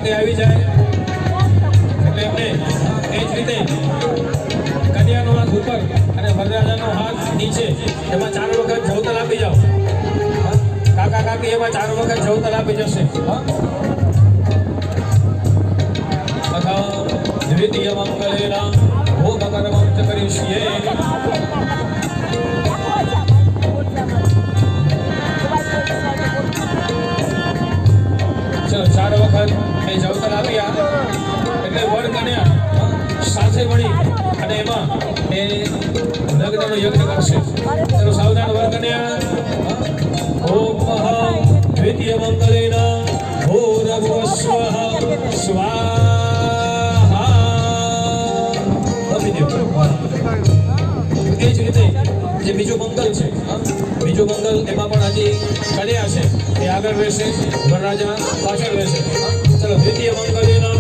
આગળ આવી જાય એટલે એમને એ જ રીતે કન્યાનો હાથ ઉપર અને વરરાજાનો હાથ નીચે એમાં 4 વખત જવતલ આપી જાઓ. કાકા કાકી એમાં 4 વખત જવતલ આપી જશે. દ્વિતીય મંગલેના ભોગ કર્મં ચ કરીષ્યે. ચલો 4 વખત એ જવતલ આપ્યા એટલે વર કન્યા સાથે મળી અને એમાં એ લગ્નનો યજ્ઞ કરશે. ચલો સાવધાન વર કન્યા. ઓમ દ્વિતીય મંગલેના ભૂર્ભુવસ્વઃ સ્વાહા. એ જ રીતે જે બીજું મંગલ છે, બીજું મંગલ એમાં પણ હજી કન્યા છે એ આગળ રહેશે, વરરાજા પાછળ રહેશે. ચલો દ્વિતીય મંગલેના